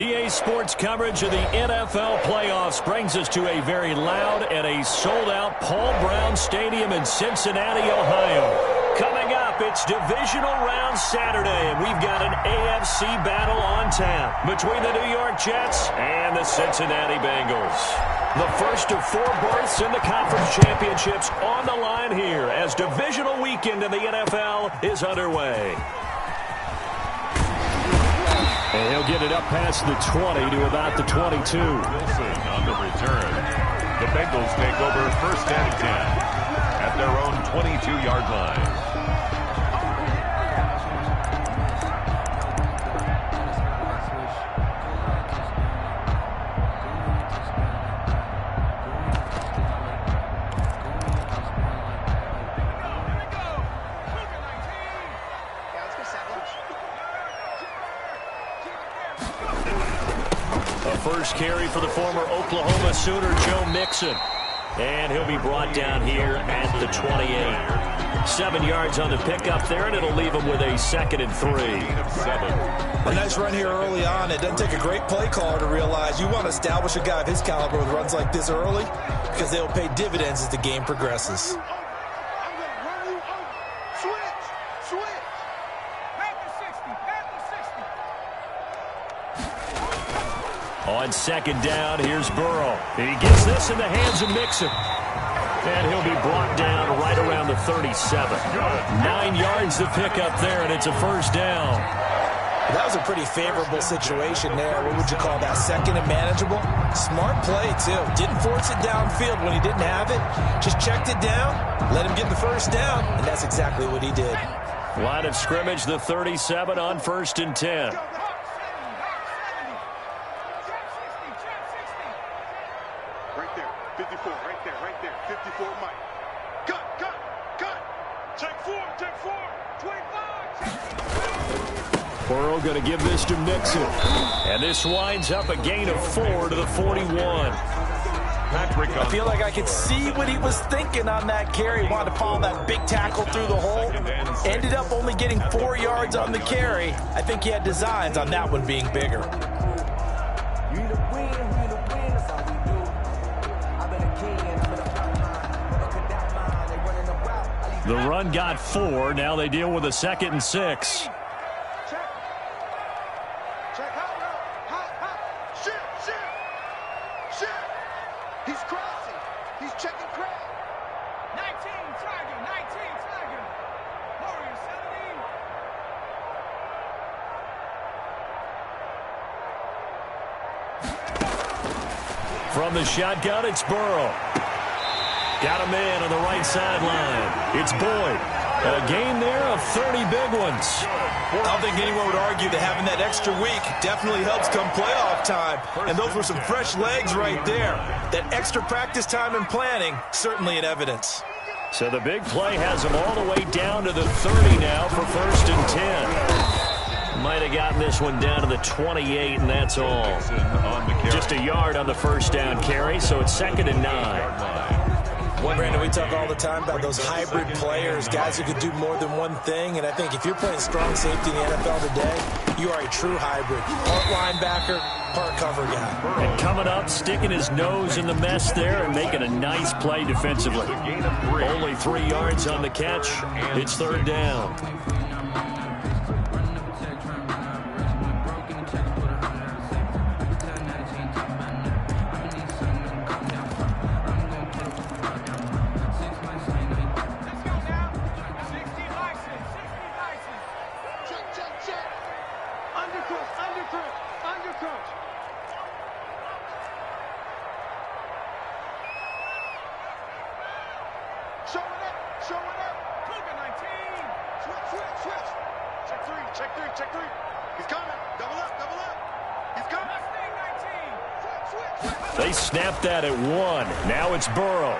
EA Sports coverage of the NFL playoffs brings us to a very loud and a sold-out Paul Brown Stadium in Cincinnati, Ohio. Coming up, it's Divisional Round Saturday, and we've got an AFC battle on tap between the New York Jets and the Cincinnati Bengals. The first of 4 berths in the conference championships on the line here as divisional weekend in the NFL is underway. And he'll get it up past the 20 to about the 22. Wilson on the return. The Bengals take over first and 10 at their own 22-yard line. First carry for the former Oklahoma Sooner, Joe Mixon. And he'll be brought down here at the 28. 7 yards on the pickup there, and it'll leave him with a 2nd and 3. A nice run here early on. It doesn't take a great play caller to realize you want to establish a guy of his caliber with runs like this early because they'll pay dividends as the game progresses. On 2nd down, here's Burrow. He gets this in the hands of Mixon. And he'll be brought down right around the 37. 9 yards to pick up there, and it's a first down. That was a pretty favorable situation there. What would you call that? 2nd and manageable? Smart play, too. Didn't force it downfield when he didn't have it. Just checked it down, let him get the first down, and that's exactly what he did. Line of scrimmage, the 37 on 1st and 10. Burrow going to give this to Mixon. And this winds up a gain of 4 to the 41. I feel like I could see what he was thinking on that carry. He wanted to follow that big tackle through the hole. Ended up only getting 4 yards on the carry. I think he had designs on that one being bigger. The run got 4. Now they deal with a 2nd and 6. From the shotgun, it's Burrow. Got a man on the right sideline. It's Boyd. A gain there of 30 big ones. I don't think anyone would argue that having that extra week definitely helps come playoff time. And those were some fresh legs right there. That extra practice time and planning, certainly in evidence. So the big play has them all the way down to the 30 now for 1st and 10. Might have gotten this one down to the 28, and that's all. Just a yard on the first down carry, so it's 2nd and 9. Brandon, we talk all the time about those hybrid players, guys who could do more than one thing, and I think if you're playing strong safety in the NFL today, you are a true hybrid. Part linebacker, part cover guy. And coming up, sticking his nose in the mess there and making a nice play defensively. Only 3 yards on the catch. It's 3rd down. They snapped that at 1. Now it's Burrow.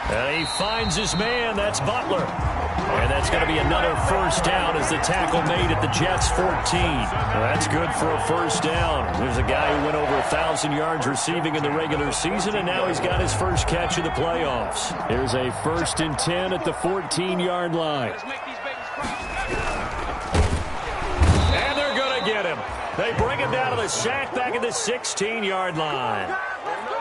And he finds his man. That's Butler. And that's going to be another first down as the tackle made at the Jets' 14. Well, that's good for a first down. There's a guy who went over 1,000 yards receiving in the regular season, and now he's got his first catch of the playoffs. Here's a 1st and 10 at the 14-yard line. And they're going to get him. They bring him down to the sack back at the 16-yard line.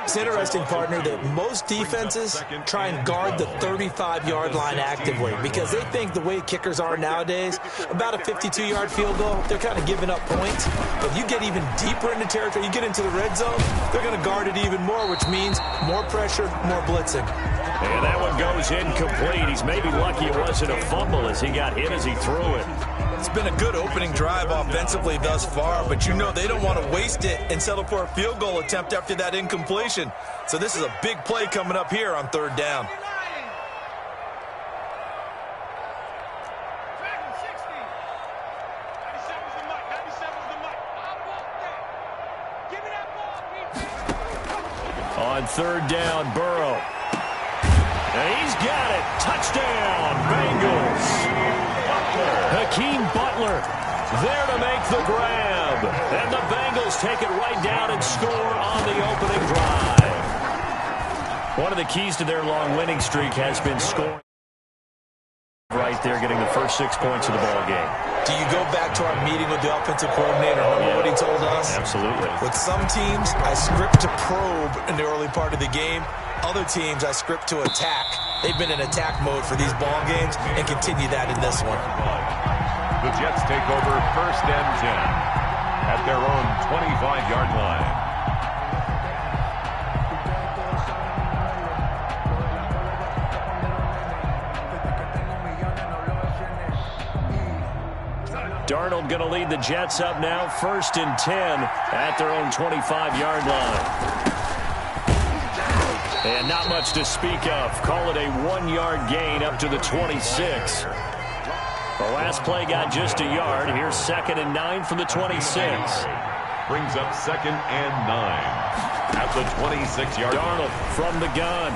It's interesting, partner, that most defenses try and guard the 35-yard line actively because they think the way kickers are nowadays, about a 52-yard field goal, they're kind of giving up points. But you get even deeper into territory, you get into the red zone, they're going to guard it even more, which means more pressure, more blitzing. And that one goes incomplete. He's maybe lucky it wasn't a fumble as he got hit as he threw it. It's been a good opening drive offensively thus far, but you know they don't want to waste it and settle for a field goal attempt after that incompletion. So this is a big play coming up here on 3rd down. On 3rd down, Burrow. And he's got it. Touchdown, Bengals. Hakeem Butler there to make the grab. And the Bengals take it right down and score on the opening drive. One of the keys to their long winning streak has been scoring. Right there, getting the first 6 points of the ball game. Do you go back to our meeting with the offensive coordinator? Remember what he told us? Absolutely. With some teams, I script to probe in the early part of the game. Other teams, I script to attack. They've been in attack mode for these ball games and continue that in this one. The Jets take over 1st and 10 at their own 25-yard line. Darnold going to lead the Jets up now, 1st and 10 at their own 25-yard line. And not much to speak of. Call it a 1-yard gain up to the 26. The last play got just a yard. Here's 2nd and 9 from the 26. Brings up 2nd and 9 at the 26-yard line. Darnold from the gun.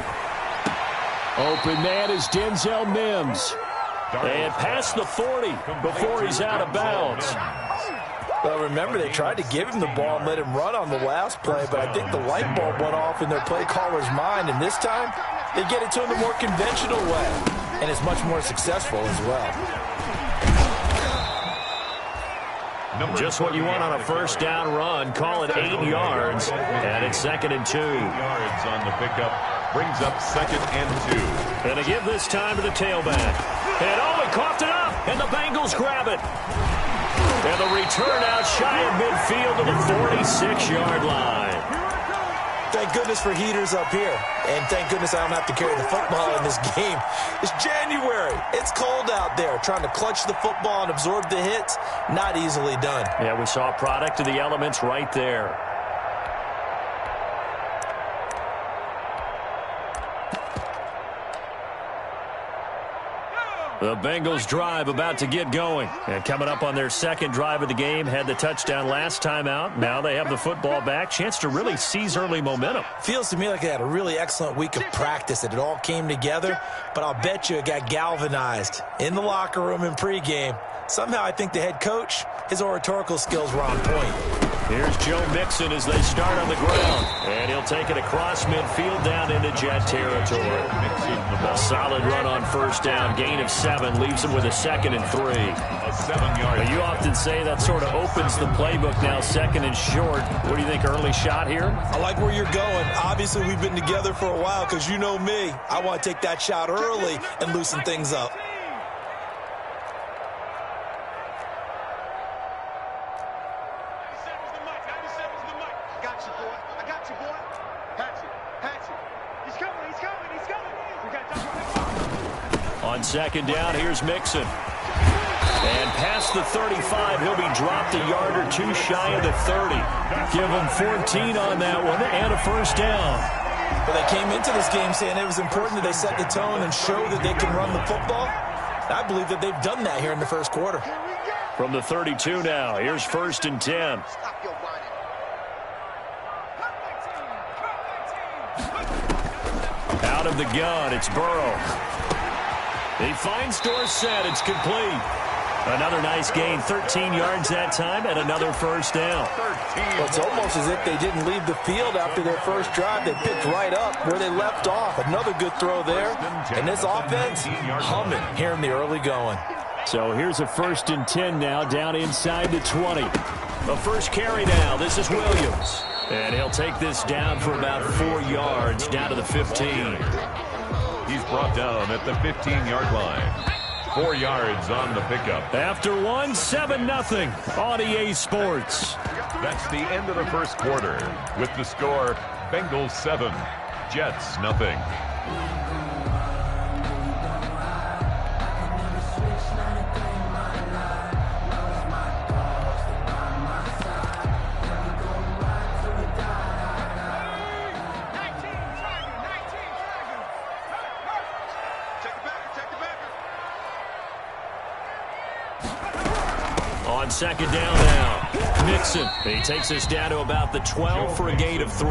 Open man is Denzel Mims. And past the 40 before he's out of bounds. Well, remember, they tried to give him the ball and let him run on the last play, but I think the light bulb went off in their play caller's mind, and this time they get it to him the more conventional way, and it's much more successful as well. Just what you want on a 1st down run. Call it 8 yards, and it's 2nd and 2. Yards on the pickup. Brings up 2nd and 2. And to give this time to the tailback. And he coughed it up, and the Bengals grab it. And the return out shy of midfield to the 46-yard line. Thank goodness for heaters up here. And thank goodness I don't have to carry the football in this game. It's January. It's cold out there. Trying to clutch the football and absorb the hits, not easily done. Yeah, we saw a product of the elements right there. The Bengals drive about to get going. And coming up on their 2nd drive of the game, had the touchdown last time out. Now they have the football back. Chance to really seize early momentum. Feels to me like they had a really excellent week of practice. It all came together, but I'll bet you it got galvanized in the locker room in pregame. Somehow I think the head coach, his oratorical skills were on point. Here's Joe Mixon as they start on the ground. And he'll take it across midfield down into Jet territory. A solid run on 1st down. Gain of 7 leaves him with a 2nd and 3. A 7-yard. But you often say that sort of opens the playbook now, 2nd and short. What do you think, early shot here? I like where you're going. Obviously, we've been together for a while because you know me. I want to take that shot early and loosen things up. On 2nd down, here's Mixon. And past the 35, he'll be dropped a yard or 2 shy of the 30. Give him 14 on that one and a 1st down. But they came into this game saying it was important that they set the tone and show that they can run the football. I believe that they've done that here in the 1st quarter. From the 32 now, here's 1st and 10. Out of the gun, it's Burrow. He finds Dorsett. It's complete. Another nice gain, 13 yards that time, and another 1st down. Well, it's almost as if they didn't leave the field after their first drive. They picked right up where they left off. Another good throw there. And this offense, humming here in the early going. So here's a 1st and 10 now, down inside the 20. The first carry now. This is Williams. And he'll take this down for about 4 yards, down to the 15. He's brought down at the 15-yard line. 4 yards on the pickup. After one, 7-0 on EA Sports. That's the end of the first quarter. With the score, Bengals 7, Jets 0. On second down now, Mixon. He takes us down to about the 12 for a gain of 3.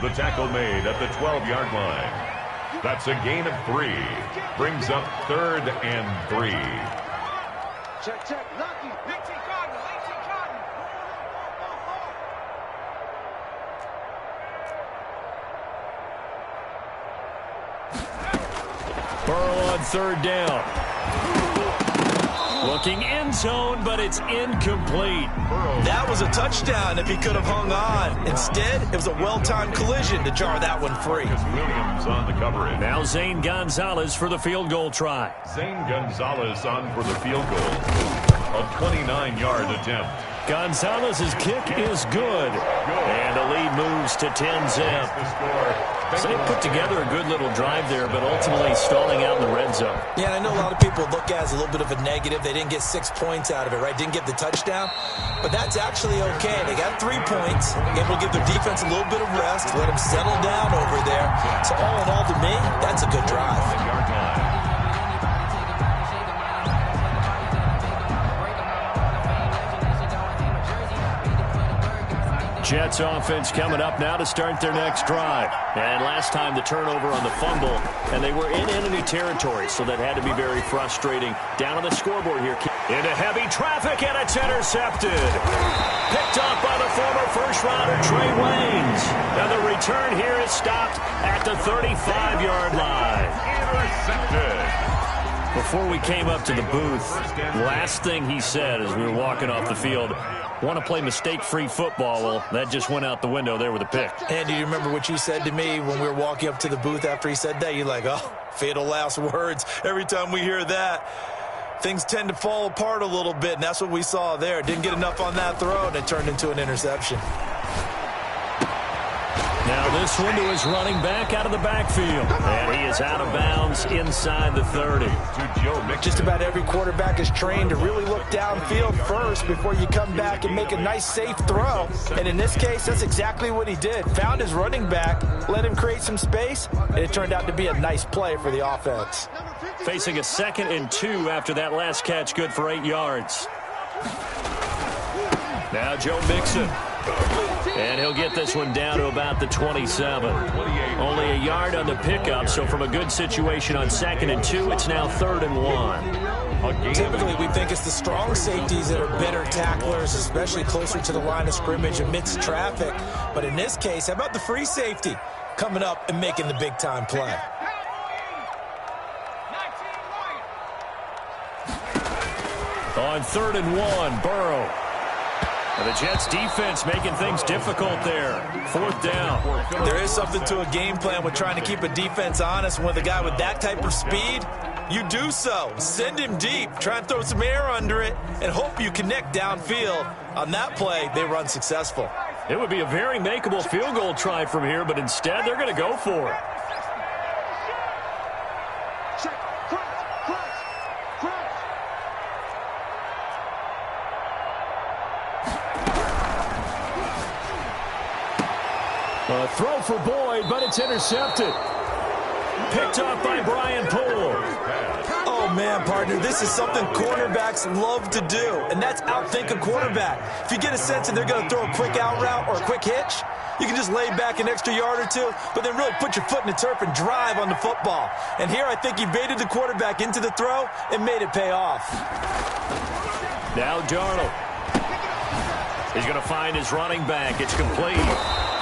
The tackle made at the 12-yard line. That's a gain of 3. Brings up 3rd and 3. Check. Lucky. 18 Cardinal. Burrow on third down. Looking end zone, but it's incomplete. That was a touchdown if he could have hung on. Instead, it was a well-timed collision to jar that one free. Williams on the coverage. Now Zane Gonzalez for the field goal try. Zane Gonzalez on for the field goal. A 29-yard attempt. Gonzalez's kick is good. And the lead moves to 10-zip. So they put together a good little drive there, but ultimately stalling out in the red zone. Yeah, and I know a lot of people look at it as a little bit of a negative. They didn't get 6 points out of it, right? Didn't get the touchdown. But that's actually okay. They got 3 points. Able to give their defense a little bit of rest, let them settle down over there. So all in all, to me, that's a good drive. Jets offense coming up now to start their next drive. And last time the turnover on the fumble, and they were in enemy territory, so that had to be very frustrating. Down on the scoreboard here. Into heavy traffic, and it's intercepted. Picked up by the former first-rounder Trey Waynes. And the return here is stopped at the 35-yard line. Intercepted. Before we came up to the booth, last thing he said as we were walking off the field, want to play mistake-free football. Well, that just went out the window there with a pick. And do you remember what you said to me when we were walking up to the booth after he said that? You're like, oh, fatal last words. Every time we hear that, things tend to fall apart a little bit, and that's what we saw there. Didn't get enough on that throw, and it turned into an interception. Now this one to his running back out of the backfield. And he is out of bounds inside the 30. Just about every quarterback is trained to really look downfield first before you come back and make a nice, safe throw. And in this case, that's exactly what he did. Found his running back, let him create some space, and it turned out to be a nice play for the offense. Facing a 2nd and 2 after that last catch, good for 8 yards. Now Joe Mixon. And he'll get this one down to about the 27. Only a yard on the pickup, so from a good situation on 2nd and 2, it's now 3rd and 1. Typically, we think it's the strong safeties that are better tacklers, especially closer to the line of scrimmage amidst traffic. But in this case, how about the free safety coming up and making the big-time play? On 3rd and 1, Burrow. And the Jets defense making things difficult there. 4th down. There is something to a game plan with trying to keep a defense honest. With a guy with that type of speed, you do so. Send him deep. Try and throw some air under it and hope you connect downfield. On that play, they were unsuccessful. It would be a very makeable field goal try from here, but instead they're going to go for it. A throw for Boyd, but it's intercepted. Picked off by Brian Poole. Oh, man, partner, this is something cornerbacks love to do, and that's outthink a quarterback. If you get a sense that they're going to throw a quick out route or a quick hitch, you can just lay back an extra yard or two, but then really put your foot in the turf and drive on the football. And here I think he baited the quarterback into the throw and made it pay off. Now Darnold. He's going to find his running back. It's complete.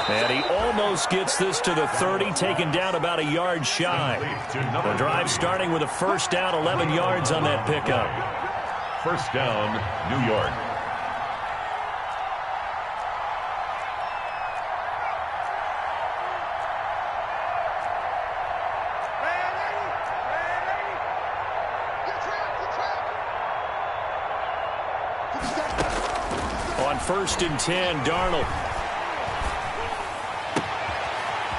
And he almost gets this to the 30, taken down about a yard shy. The drive starting with a first down, 11 yards on that pickup. First down, New York. On 1st and 10, Darnold.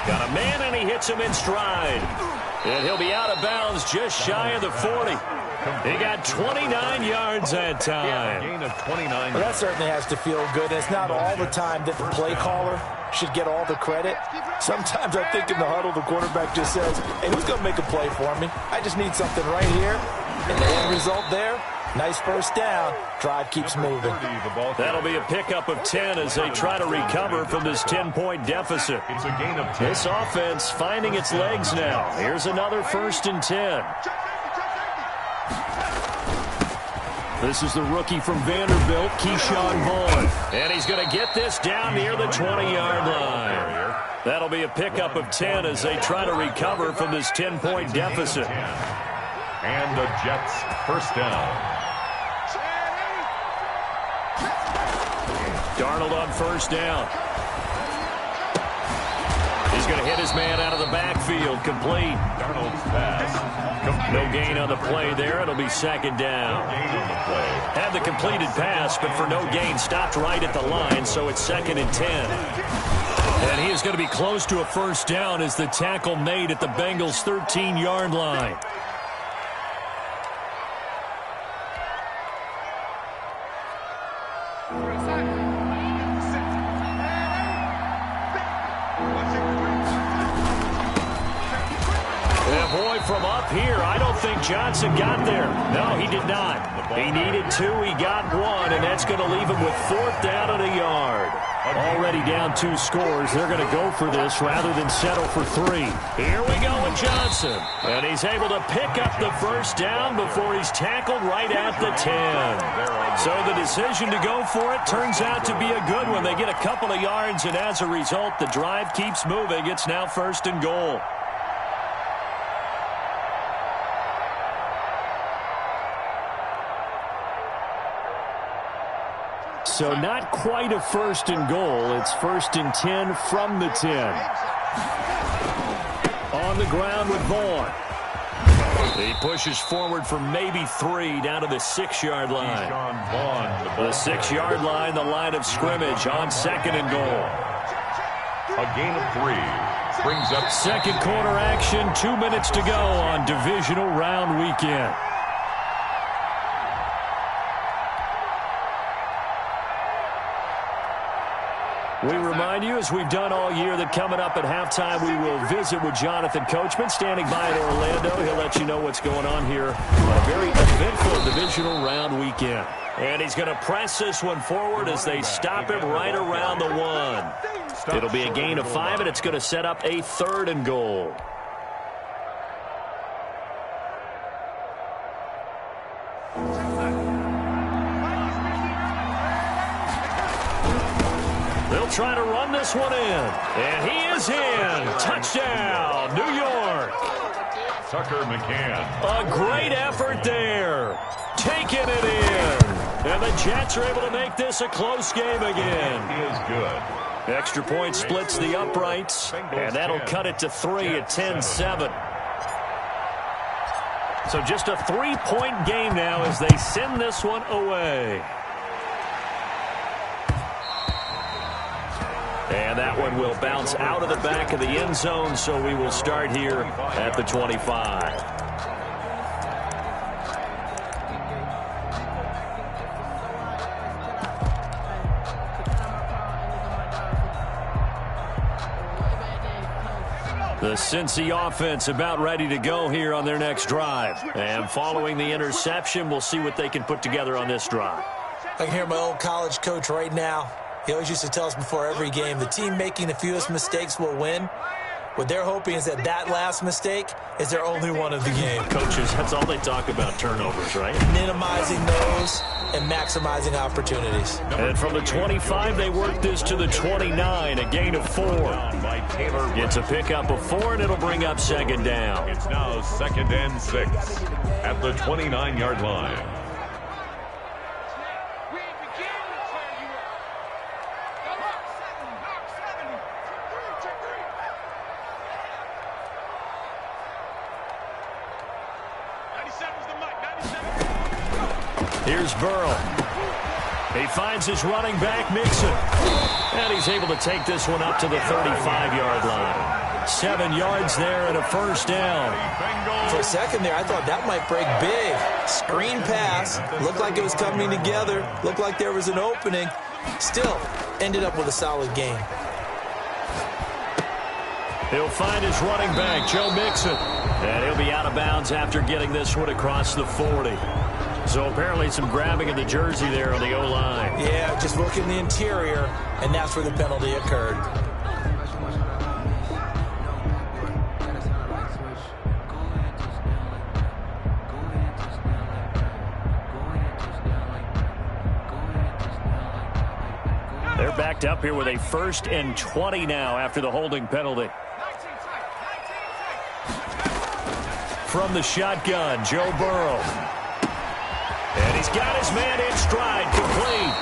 Got a man, and he hits him in stride. And he'll be out of bounds just shy of the 40. He got 29 yards that time. Gain of 29. Well, that certainly has to feel good. And it's not all the time that the play caller should get all the credit. Sometimes I think in the huddle, the quarterback just says, hey, who's going to make a play for me? I just need something right here. And the end result there, nice first down. Drive keeps moving. That'll be a pickup of 10 as they try to recover from this 10-point deficit. It's a gain of 10. This offense finding its legs now. Here's another 1st and 10. This is the rookie from Vanderbilt, Keyshawn Vaughn. And he's going to get this down near the 20-yard line. That'll be a pickup of 10 as they try to recover from this 10-point deficit. And the Jets first down. Darnold on 1st down. He's going to hit his man out of the backfield. Complete. Darnold's pass. No gain on the play there. It'll be 2nd down. Gain on the play. Had the completed pass, but for no gain, stopped right at the line, so it's 2nd and 10. And he is going to be close to a 1st down as the tackle made at the Bengals' 13-yard line. From up here, I don't think Johnson got there. No, he did not. He needed 2, he got 1, and that's going to leave him with 4th down and a yard. Already down 2 scores. They're going to go for this rather than settle for 3. Here we go with Johnson. And he's able to pick up the 1st down before he's tackled right at the 10. So the decision to go for it turns out to be a good one. They get a couple of yards, and as a result, the drive keeps moving. It's now 1st and goal. So not quite a 1st and goal. It's 1st and 10 from the 10. On the ground with Vaughn. He pushes forward for maybe 3 down to the 6-yard line. The 6-yard line, the line of scrimmage on 2nd and goal. A gain of 3 brings up 2nd quarter action. 2 minutes to go on divisional round weekend. We remind you, as we've done all year, that coming up at halftime, we will visit with Jonathan Coachman, standing by in Orlando. He'll let you know what's going on here on a very eventful divisional round weekend. And he's going to press this one forward as they stop him right around the 1. It'll be a gain of 5, and it's going to set up a 3rd and goal. They'll try to run this one in. And he is in. Touchdown, New York. Tucker McCann. A great effort there. Taking it in. And the Jets are able to make this a close game again. He is good. Extra point splits the uprights. And that'll cut it to 3 at 10-7. So just a 3-point game now as they send this one away. And that one will bounce out of the back of the end zone, so we will start here at the 25. The Cincy offense about ready to go here on their next drive. And following the interception, we'll see what they can put together on this drive. I can hear my old college coach right now. He always used to tell us before every game, the team making the fewest mistakes will win. What they're hoping is that last mistake is their only one of the game. Coaches, that's all they talk about, turnovers, right? Minimizing those and maximizing opportunities. And from the 25, they work this to the 29, a gain of 4. It's a pickup of 4, and it'll bring up 2nd down. It's now 2nd and 6 at the 29-yard line. Here's Burrow. He finds his running back, Mixon. And he's able to take this one up to the 35-yard line. 7 yards there and a first down. For a second there, I thought that might break big. Screen pass. Looked like it was coming together. Looked like there was an opening. Still, ended up with a solid game. He'll find his running back, Joe Mixon. And he'll be out of bounds after getting this one across the 40. So apparently some grabbing of the jersey there on the O-line. Yeah, just look in the interior, and that's where the penalty occurred. They're backed up here with a 1st and 20 now after the holding penalty. From the shotgun, Joe Burrow. And he's got his man in stride, complete.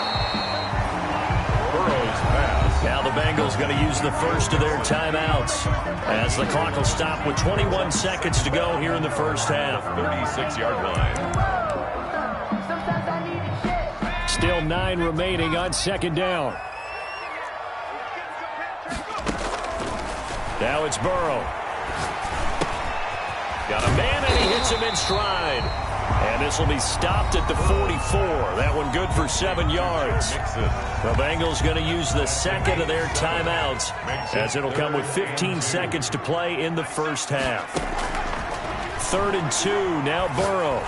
Burrow's pass. Now the Bengals going to use the first of their timeouts as the clock will stop with 21 seconds to go here in the first half. 36-yard line. Still 9 remaining on 2nd down. Now it's Burrow. Got a man, and he hits him in stride. And this will be stopped at the 44. That one good for 7 yards. The Bengals going to use the second of their timeouts as it'll come with 15 seconds to play in the first half. 3rd and 2, now Burrow.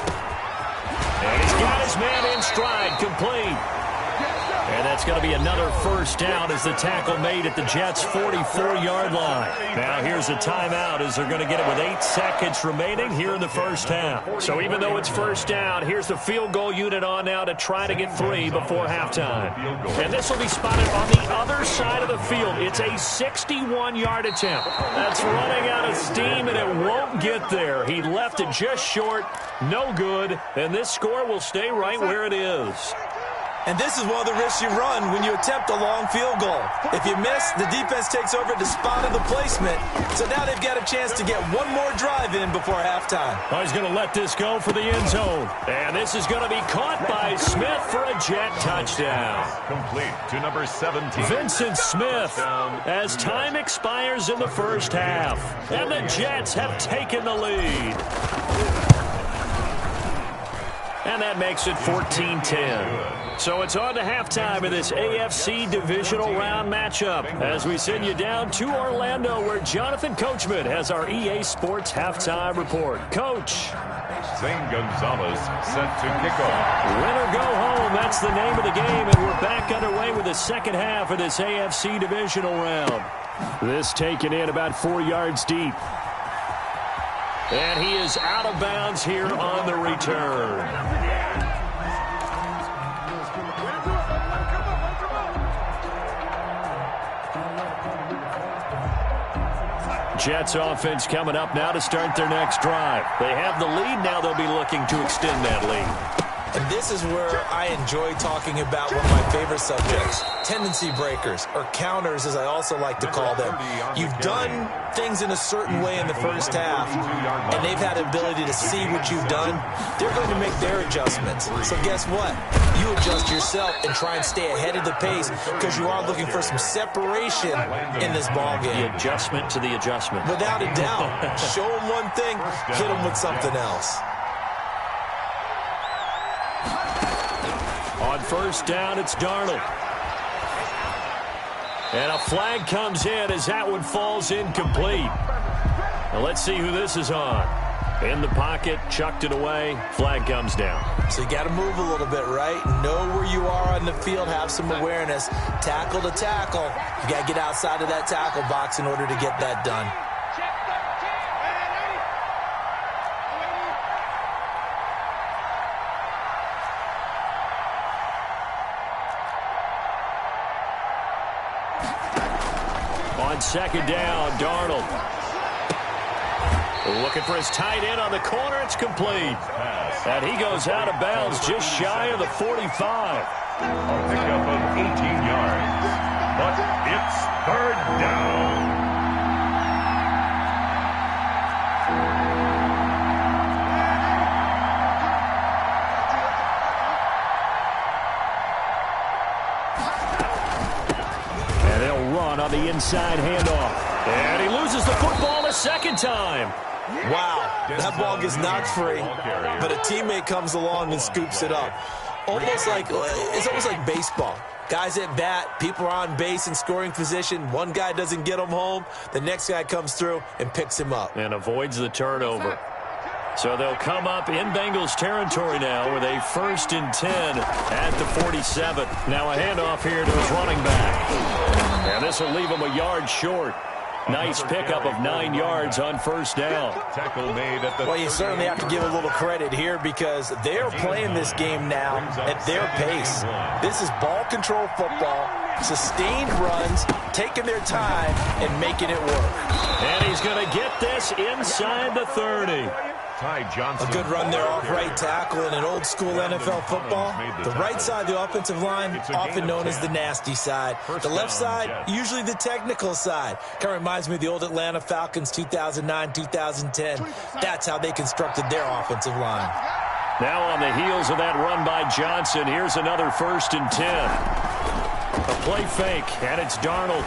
And he's got his man in stride, complete. And that's going to be another first down as the tackle made at the Jets' 44-yard line. Now here's a timeout as they're going to get it with 8 seconds remaining here in the first half. So even though it's first down, here's the field goal unit on now to try to get 3 before halftime. And this will be spotted on the other side of the field. It's a 61-yard attempt. That's running out of steam, and it won't get there. He left it just short, no good, and this score will stay right where it is. And this is one of the risks you run when you attempt a long field goal. If you miss, the defense takes over the spot of the placement. So now they've got a chance to get one more drive in before halftime. Oh, he's going to let this go for the end zone. And this is going to be caught by Smith for a Jet touchdown. Complete to number 17. Vincent Smith as time expires in the first half. And the Jets have taken the lead. And that makes it 14-10. So it's on to halftime in this AFC divisional round matchup as we send you down to Orlando where Jonathan Coachman has our EA Sports halftime report. Coach. Zane Gonzalez set to kick off. Win or go home, that's the name of the game, and we're back underway with the second half of this AFC divisional round. This taken in about 4 yards deep. And he is out of bounds here on the return. Jets offense coming up now to start their next drive. They have the lead. Now they'll be looking to extend that lead. And this is where I enjoy talking about one of my favorite subjects, tendency breakers, or counters as I also like to call them. You've done things in a certain way in the first half, and they've had the ability to see what you've done. They're going to make their adjustments. So guess what? You adjust yourself and try and stay ahead of the pace because you are looking for some separation in this ballgame. The adjustment to the adjustment. Without a doubt. Show them one thing, hit them with something else. On first down, it's Darnold. And a flag comes in as that one falls incomplete. Now let's see who this is on. In the pocket, chucked it away, flag comes down. So you got to move a little bit, right? Know where you are on the field, have some awareness. Tackle to tackle. You got to get outside of that tackle box in order to get that done. On second down, Darnold. Looking for his tight end on the corner. It's complete. And he goes out of bounds just shy of the 45. A pickup of 18 yards. But it's third down. run on the inside handoff. And he loses the football a second time. Wow, that ball gets knocked free, but a teammate comes along and scoops it up. It's almost like baseball. Guys at bat, people are on base in scoring position. One guy doesn't get him home. The next guy comes through and picks him up. And avoids the turnover. So they'll come up in Bengals territory now with a 1st and 10 at the 47. Now a handoff here to his running back. And this will leave him a yard short. Nice pickup of 9 yards on 1st down. Tackle made at the well, you certainly have to give a little credit here because they're playing this game now at their pace. This is ball control football, sustained runs, taking their time, and making it work. And he's going to get this inside the 30. A good run there off right tackle in an old-school NFL football. The right side of the offensive line, often known as the nasty side. The left side, usually the technical side. Kind of reminds me of the old Atlanta Falcons 2009-2010. That's how they constructed their offensive line. Now on the heels of that run by Johnson, here's another 1st and 10. A play fake, and it's Darnold.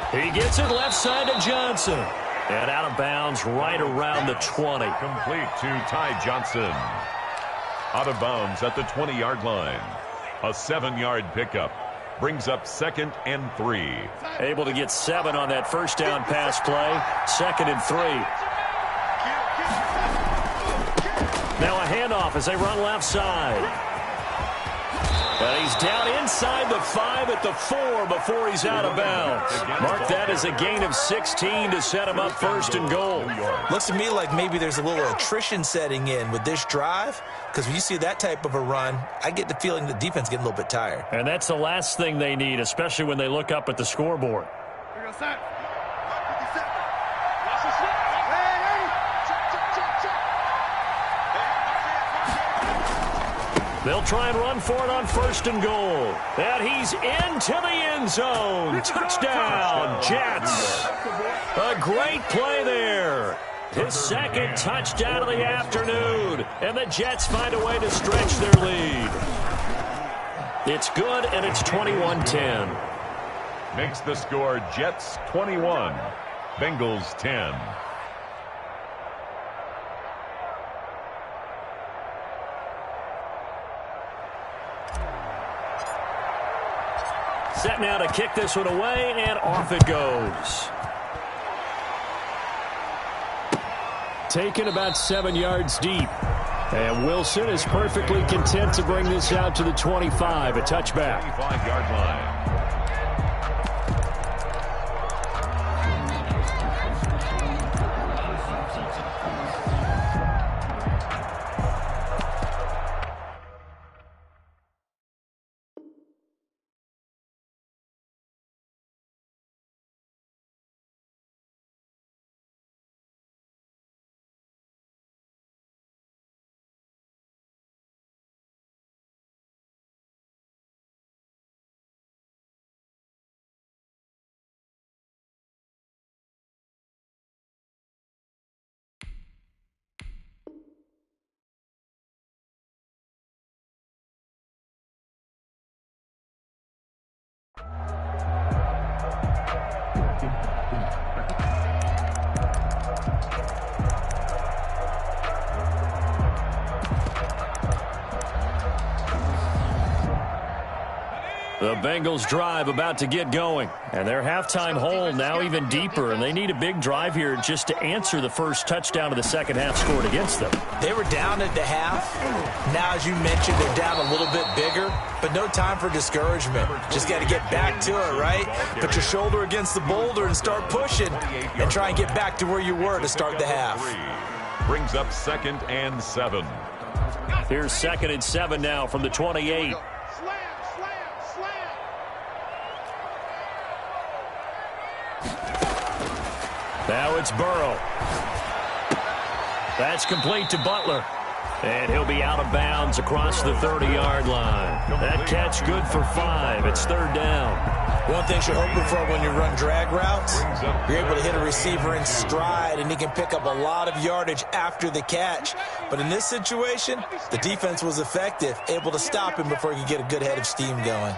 He gets it left side to Johnson. And out of bounds right around the 20. Complete to Ty Johnson. Out of bounds at the 20-yard line. A 7-yard pickup. Brings up 2nd and 3. Able to get 7 on that 1st down pass play. 2nd and 3. Now a handoff as they run left side. And he's down inside the 5 at the 4 before he's out of bounds. Mark that as a gain of 16 to set him up 1st and goal. Looks to me like maybe there's a little attrition setting in with this drive, because when you see that type of a run, I get the feeling the defense is getting a little bit tired. And that's the last thing they need, especially when they look up at the scoreboard. They'll try and run for it on 1st and goal. And he's into the end zone. Touchdown, Jets. A great play there. His 2nd touchdown of the afternoon. And the Jets find a way to stretch their lead. It's good, and it's 21-10. Makes the score Jets 21, Bengals 10. Set now to kick this one away, and off it goes. Taken about 7 yards deep. And Wilson is perfectly content to bring this out to the 25, a touchback. 25-yard line. The Bengals drive about to get going. And their halftime hole now even deeper. And they need a big drive here just to answer the first touchdown of the second half scored against them. They were down at the half. Now, as you mentioned, they're down a little bit bigger. But no time for discouragement. Just got to get back to it, right? Put your shoulder against the boulder and start pushing. And try and get back to where you were to start the half. Brings up 2nd and 7. Here's 2nd and 7 now from the 28. Now it's Burrow. That's complete to Butler. And he'll be out of bounds across the 30-yard line. That catch good for 5. It's 3rd down. One thing you're hoping for when you run drag routes, you're able to hit a receiver in stride, and he can pick up a lot of yardage after the catch. But in this situation, the defense was effective, able to stop him before he could get a good head of steam going.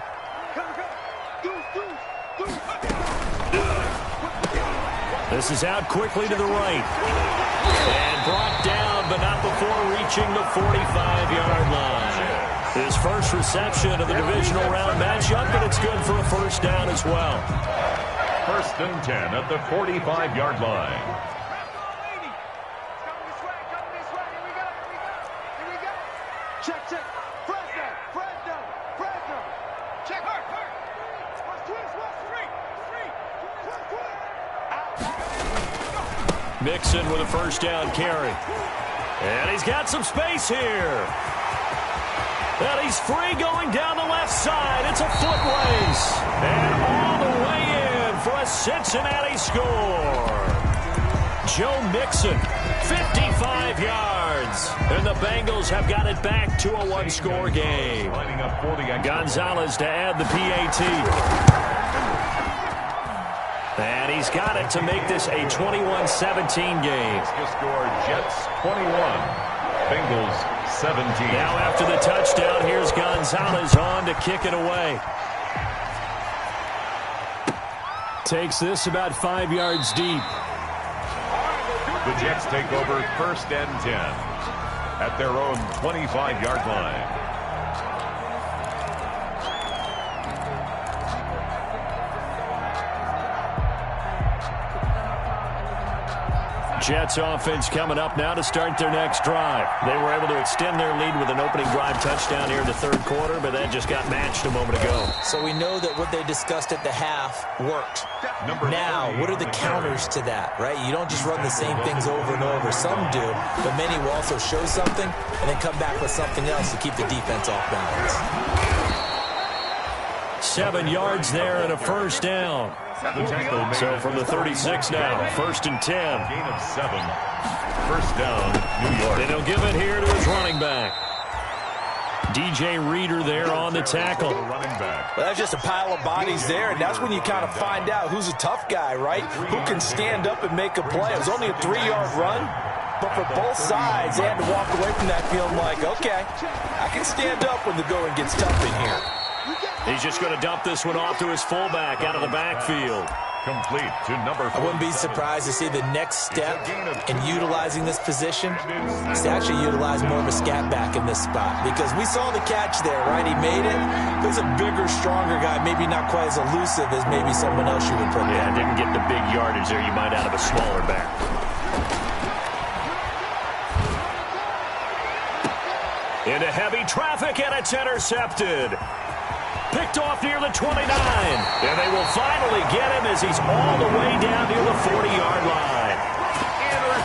This is out quickly to the right. And brought down, but not before reaching the 45-yard line. His first reception of the divisional round matchup, but it's good for a first down as well. First and 10 at the 45-yard line. Check. Fresno. Check. Mixon with a first down carry. And he's got some space here. And he's free going down the left side. It's a foot race. And all the way in for a Cincinnati score. Joe Mixon, 55 yards. And the Bengals have got it back to a one-score game. Gonzalez to add the PAT. And he's got it to make this a 21-17 game. Score Jets 21, Bengals 17. Now after the touchdown, here's Gonzalez on to kick it away. Takes this about 5 yards deep. The Jets take over first and 10 at their own 25-yard line. Jets offense coming up now to start their next drive. They were able to extend their lead with an opening drive touchdown here in the third quarter, but that just got matched a moment ago. So we know that what they discussed at the half worked. Now, what are the counters to that, right? You don't just run the same things over and over. Some do, but many will also show something and then come back with something else to keep the defense off balance. 7 yards there and a first down. So from the 36 now, first and 10. Gain of 7. First down, New York. And he'll give it here to his running back. DJ Reader there on the tackle. Running back. Well, that's just a pile of bodies there, and that's when you kind of find out who's a tough guy, right? Who can stand up and make a play. It was only a 3-yard run, but for both sides, they had to walk away from that feeling like, okay, I can stand up when the going gets tough in here. He's just going to dump this one off to his fullback out of the backfield. Complete to number 4. I wouldn't be surprised to see the next step in utilizing this position is to actually utilize more of a scat back in this spot, because we saw the catch there, right? He made it. There's a bigger, stronger guy, maybe not quite as elusive as maybe someone else you would put there. Yeah, didn't get the big yardage there you might out of a smaller back. Into heavy traffic, and it's intercepted. Picked off near the 29. And they will finally get him as he's all the way down near the 40-yard line.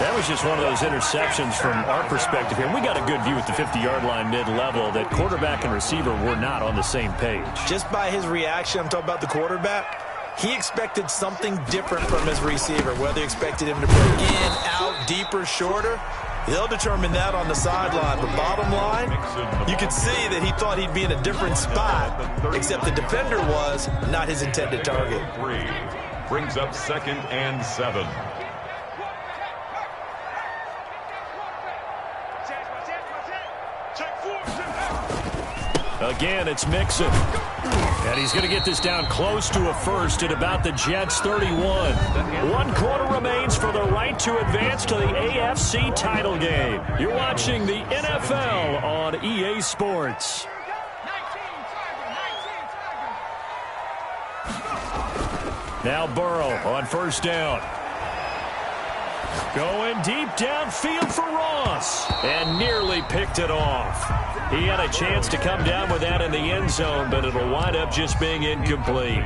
That was just one of those interceptions from our perspective here. We got a good view at the 50-yard line mid-level that quarterback and receiver were not on the same page. Just by his reaction, I'm talking about the quarterback, he expected something different from his receiver, whether he expected him to break in, out, deeper, shorter. They'll determine that on the sideline. But bottom line, you could see that he thought he'd be in a different spot, except the defender was not his intended target. 3 brings up second and 7. Again, it's Mixon. And he's going to get this down close to a first at about the Jets' 31. 1 quarter remains for the right to advance to the AFC title game. You're watching the NFL on EA Sports. Now Burrow on first down. Going deep downfield for Ross. And nearly picked it off. He had a chance to come down with that in the end zone, but it'll wind up just being incomplete.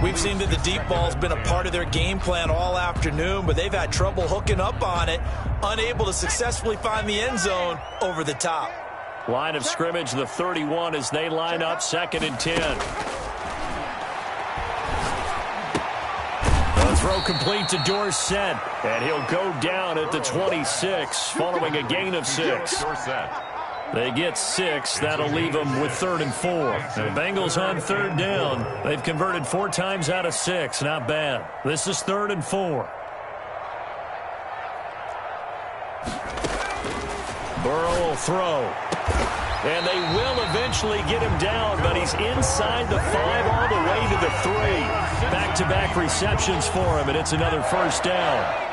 We've seen that the deep ball's been a part of their game plan all afternoon, but they've had trouble hooking up on it, unable to successfully find the end zone over the top. Line of scrimmage, the 31, as they line up second and 10. The throw complete to Dorsett, and he'll go down at the 26 following a gain of 6. They get 6. That'll leave them with 3rd and 4. The Bengals on 3rd down. They've converted 4 times out of 6. Not bad. This is 3rd and 4. Burrow will throw. And they will eventually get him down, but he's inside the 5 all the way to the 3. Back-to-back receptions for him, and it's another first down.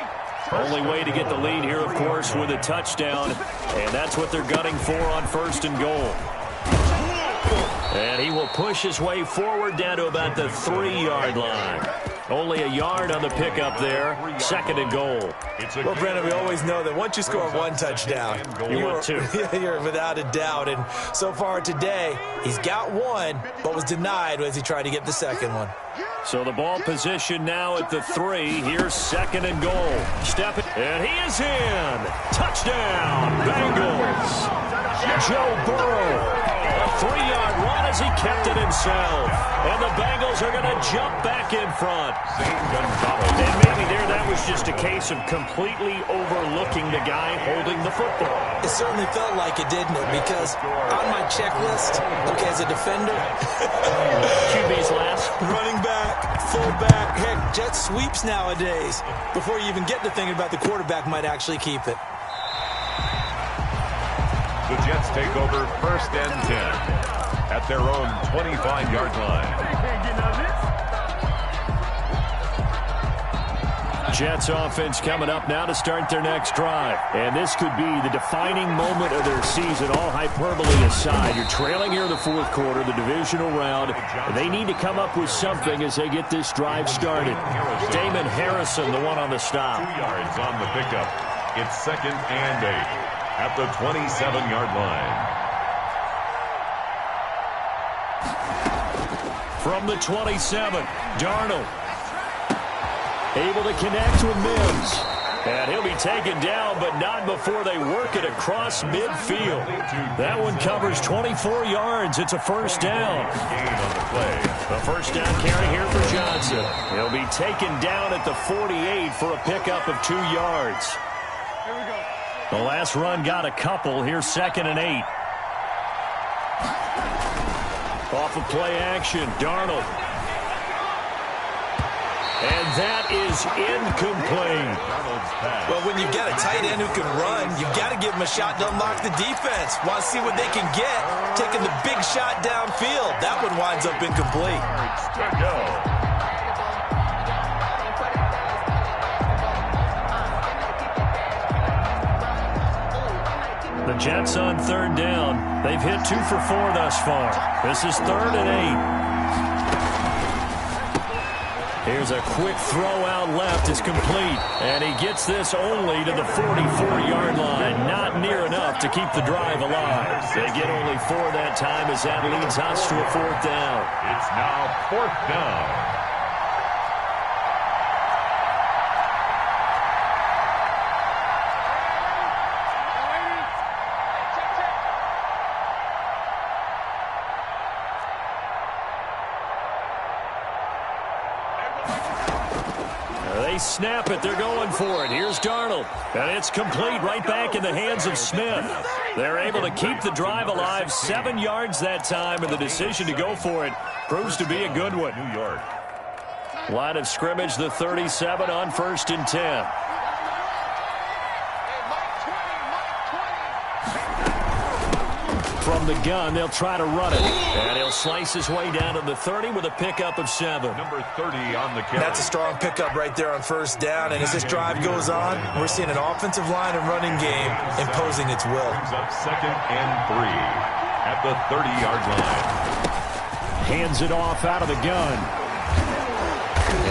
Only way to get the lead here, of course, with a touchdown, and that's what they're gunning for on 1st and goal. And he will push his way forward down to about the 3-yard line. Only a yard on the pickup there. 2nd and goal. Well, Brendan, we always know that once you score 1 touchdown, you're 2. You're without a doubt. And so far today, he's got 1, but was denied as he tried to get the 2nd one. So the ball position now at the 3. Here's 2nd and goal. Step it, and he is in. Touchdown, Bengals. Joe Burrow. A 3-yard run as he kept it himself. And the Bengals are going to jump back in front. And maybe that was just a case of completely overlooking the guy holding the football. It certainly felt like it, didn't it? Because on my checklist, okay, as a defender, QB's last. Running back, fullback, heck, jet sweeps nowadays. Before you even get to thinking about the quarterback might actually keep it. The Jets take over 1st and 10 at their own 25-yard line. Jets offense coming up now to start their next drive. And this could be the defining moment of their season, all hyperbole aside. You're trailing here in the 4th quarter, the divisional round. They need to come up with something as they get this drive started. Damon Harrison, the one on the stop. 2 yards on the pickup. It's 2nd and 8. At the 27-yard line. From the 27, Darnold. Able to connect with Mims. And he'll be taken down, but not before they work it across midfield. That one covers 24 yards. It's a first down. Gain on the play. The first down carry here for Johnson. He'll be taken down at the 48 for a pickup of 2 yards. The last run got a couple. Here's 2nd and 8. Off of play action, Darnold. And that is incomplete. Well, when you get a tight end who can run, you've got to give him a shot to unlock the defense. Want to see what they can get. Taking the big shot downfield. That one winds up incomplete. The Jets on 3rd down. They've hit 2 for 4 thus far. This is 3rd and 8. Here's a quick throw out left. It's complete. And he gets this only to the 44-yard line. Not near enough to keep the drive alive. They get only 4 that time as that leads us to a 4th down. It's now 4th down. They snap it. They're going for it. Here's Darnold. And it's complete right back in the hands of Smith. They're able to keep the drive alive. 7 yards that time, and the decision to go for it proves to be a good one. New York. Line of scrimmage, the 37 on 1st and 10. From the gun, they'll try to run it. And he'll slice his way down to the 30 with a pickup of 7. Number 30 on the carry. That's a strong pickup right there on 1st down. And as this drive goes on, we're seeing an offensive line and running game imposing its will. Brings up 2nd and 3 at the 30-yard line. Hands it off out of the gun.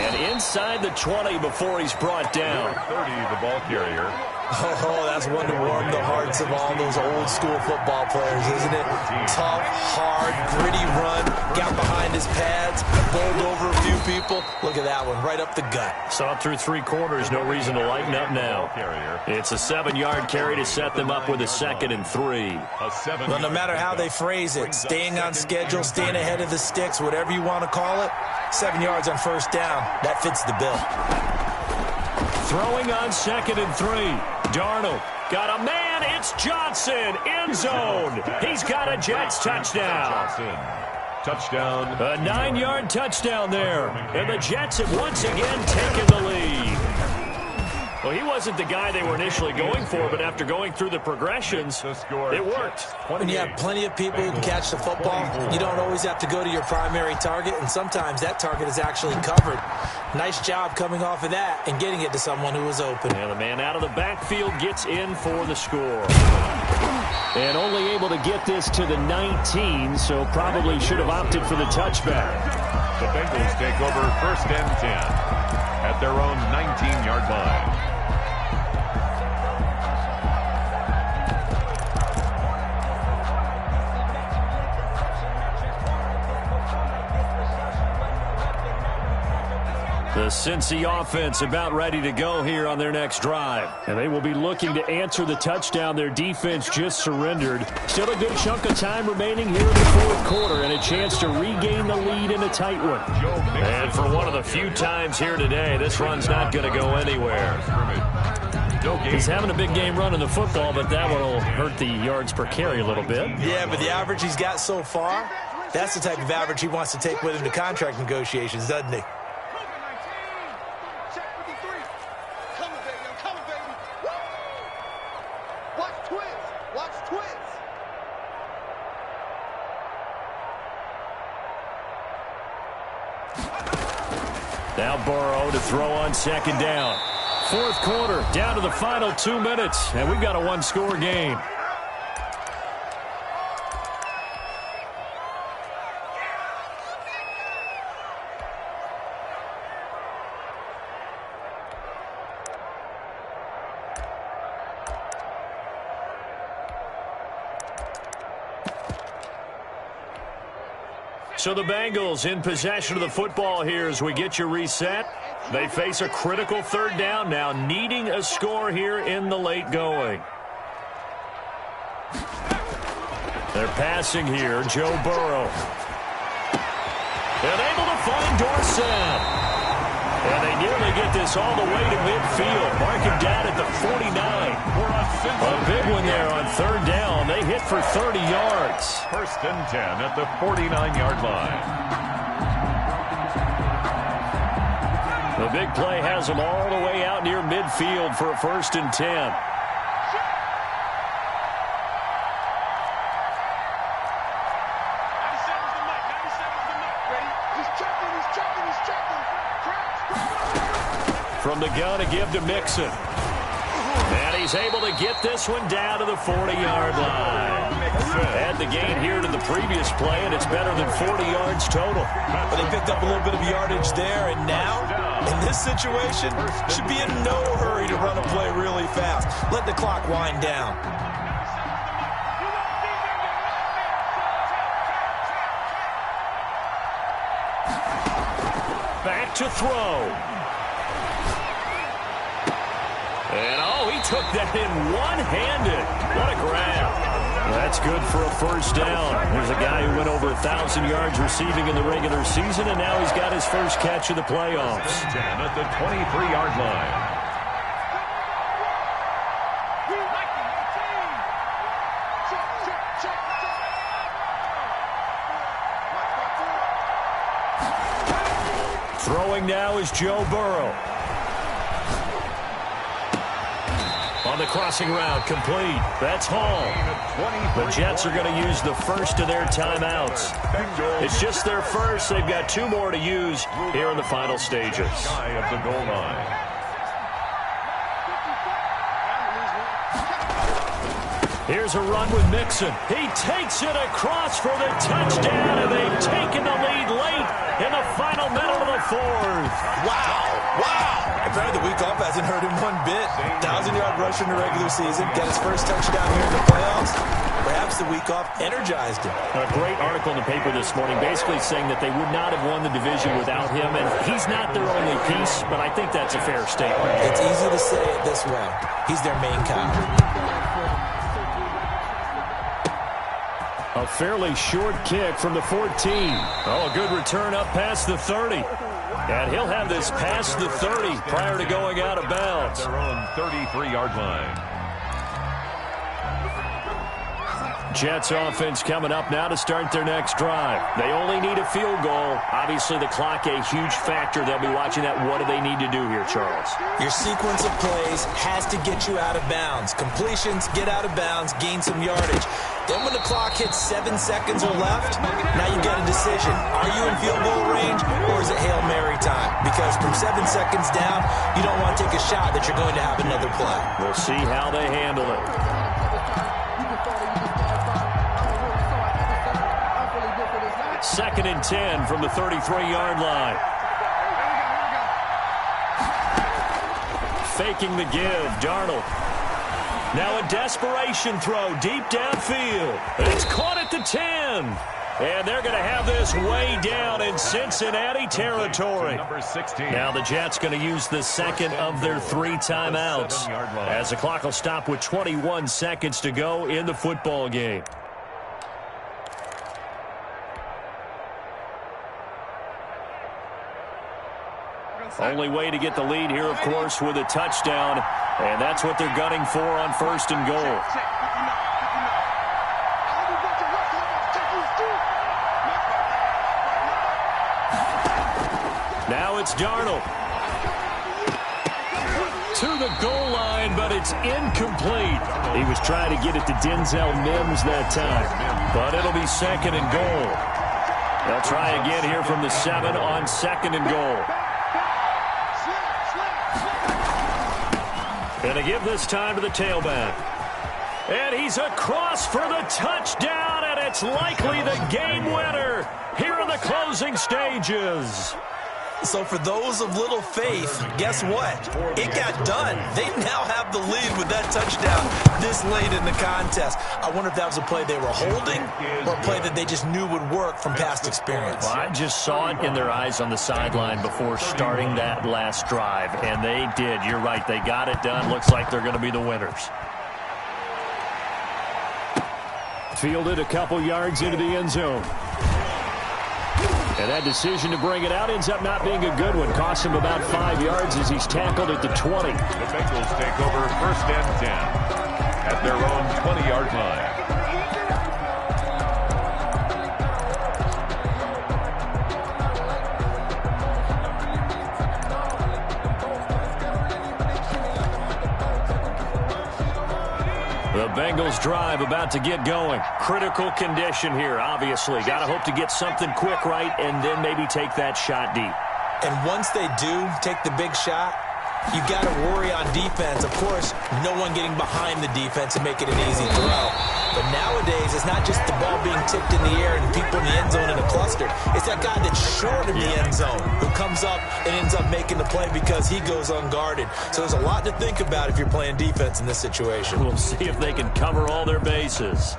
And inside the 20 before he's brought down. Number 30, the ball carrier. Oh, that's one to warm the hearts of all those old school football players, isn't it? Tough, hard, gritty run, got behind his pads, bowled over a few people. Look at that one, right up the gut. Saw it through 3 quarters, no reason to lighten up now. It's a 7-yard carry to set them up with a 2nd and 3. Well, no matter how they phrase it, staying on schedule, staying ahead of the sticks, whatever you want to call it, 7 yards on 1st down, that fits the bill. Throwing on 2nd and 3. Darnold got a man. It's Johnson. End zone. He's got a Jets touchdown. Touchdown. A 9-yard touchdown there. And the Jets have once again taken the lead. Well, he wasn't the guy they were initially going for, but after going through the progressions, it worked. When you have plenty of people who can catch the football, you don't always have to go to your primary target, and sometimes that target is actually covered. Nice job coming off of that and getting it to someone who was open. And the man out of the backfield gets in for the score. And only able to get this to the 19, so probably should have opted for the touchback. The Bengals take over 1st and 10 at their own 19-yard line. The Cincy offense about ready to go here on their next drive. And they will be looking to answer the touchdown their defense just surrendered. Still a good chunk of time remaining here in the 4th quarter and a chance to regain the lead in a tight one. And for one of the few times here today, this run's not going to go anywhere. He's having a big game running the football, but that one will hurt the yards per carry a little bit. Yeah, but the average he's got so far, that's the type of average he wants to take with him to contract negotiations, doesn't he? Now Burrow to throw on 2nd down. 4th quarter, down to the final 2 minutes, and we've got a 1-score game. So the Bengals in possession of the football here as we get you reset. They face a critical 3rd down now, needing a score here in the late going. They're passing here, Joe Burrow. And able to find Dorsett. And they nearly get this all the way to midfield. Mark him down at the 49. A big one there on 3rd down. They hit for 30 yards. 1st and 10 at the 49-yard line. The big play has them all the way out near midfield for a 1st and 10. From the gun to give to Mixon. And he's able to get this one down to the 40-yard line. Add the gain here to the previous play, and it's better than 40 yards total. But they picked up a little bit of yardage there, and now, in this situation, should be in no hurry to run a play really fast. Let the clock wind down. Back to throw. And, oh, he took that in one-handed. What a grab. That's good for a 1st down. There's a guy who went over 1,000 yards receiving in the regular season, and now he's got his first catch of the playoffs. 10 at the 23-yard line. Throwing now is Joe Burrow. On the crossing route, complete. That's Hall. The Jets are going to use the first of their timeouts. It's just their first. They've got 2 more to use here in the final stages. Shy of the goal line. Here's a run with Mixon. He takes it across for the touchdown, and they've taken the lead late in the final minute of the 4th. Wow. Apparently the week off hasn't hurt him one bit. 1,000-yard rush in the regular season. Got his first touchdown here in the playoffs. Perhaps the week off energized him. A great article in the paper this morning basically saying that they would not have won the division without him, and he's not their only piece, but I think that's a fair statement. It's easy to say it this way. He's their main guy. A fairly short kick from the 14. Oh, a good return up past the 30. And he'll have this past the 30 prior to going out of bounds. Their own 33-yard line. Jets offense coming up now to start their next drive. They only need a field goal. Obviously, the clock a huge factor. They'll be watching that. What do they need to do here, Charles? Your sequence of plays has to get you out of bounds. Completions, get out of bounds, gain some yardage. Then when the clock hits 7 seconds or left, now you got a decision. Are you in field goal range or is it Hail Mary time? Because from 7 seconds down, you don't want to take a shot that you're going to have another play. We'll see how they handle it. 2nd and 10 from the 33-yard line. Faking the give, Darnold. Now a desperation throw deep downfield. It's caught at the 10. And they're going to have this way down in Cincinnati territory. Number 16. Now the Jets going to use the second of their 3 timeouts, as the clock will stop with 21 seconds to go in the football game. Only way to get the lead here, of course, with a touchdown. And that's what they're gunning for on 1st and goal. Now it's Darnold. To the goal line, but it's incomplete. He was trying to get it to Denzel Mims that time. But it'll be 2nd and goal. They'll try again here from the 7 on 2nd and goal. Going to give this time to the tailback. And he's across for the touchdown, and it's likely the game winner here in the closing stages. So for those of little faith, guess what? It got done. They now have the lead with that touchdown this late in the contest. I wonder if that was a play they were holding or a play that they just knew would work from past experience. Well, I just saw it in their eyes on the sideline before starting that last drive, and they did. You're right. They got it done. Looks like they're going to be the winners. Fielded a couple yards into the end zone. And that decision to bring it out ends up not being a good one. Costs him about 5 yards as he's tackled at the 20. The Bengals take over 1st and 10 at their own 20-yard line. The Bengals drive about to get going. Critical condition here, obviously. Got to hope to get something quick right and then maybe take that shot deep. And once they do take the big shot, you've got to worry on defense. Of course, no one getting behind the defense and making an easy throw. But nowadays, it's not just the ball being tipped in the air and people in the end zone in a cluster. It's that guy that's short in the end zone who comes up and ends up making the play because he goes unguarded. So there's a lot to think about if you're playing defense in this situation. We'll see if they can cover all their bases.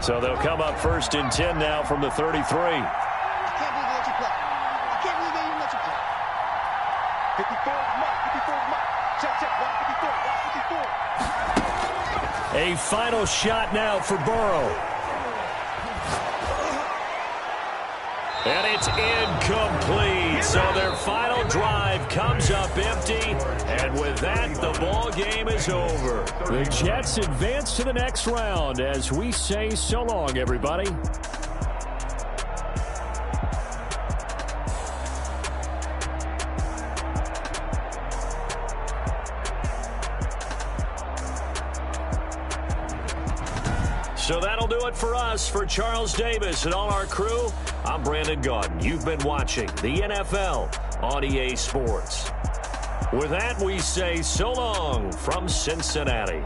So they'll come up 1st and 10 now from the 33. A final shot now for Burrow. And it's incomplete. So their final drive comes up empty. And with that, the ball game is over. The Jets advance to the next round as we say so long, everybody. So that'll do it for us. For Charles Davis and all our crew, I'm Brandon Gaudin. You've been watching the NFL on EA Sports. With that, we say so long from Cincinnati.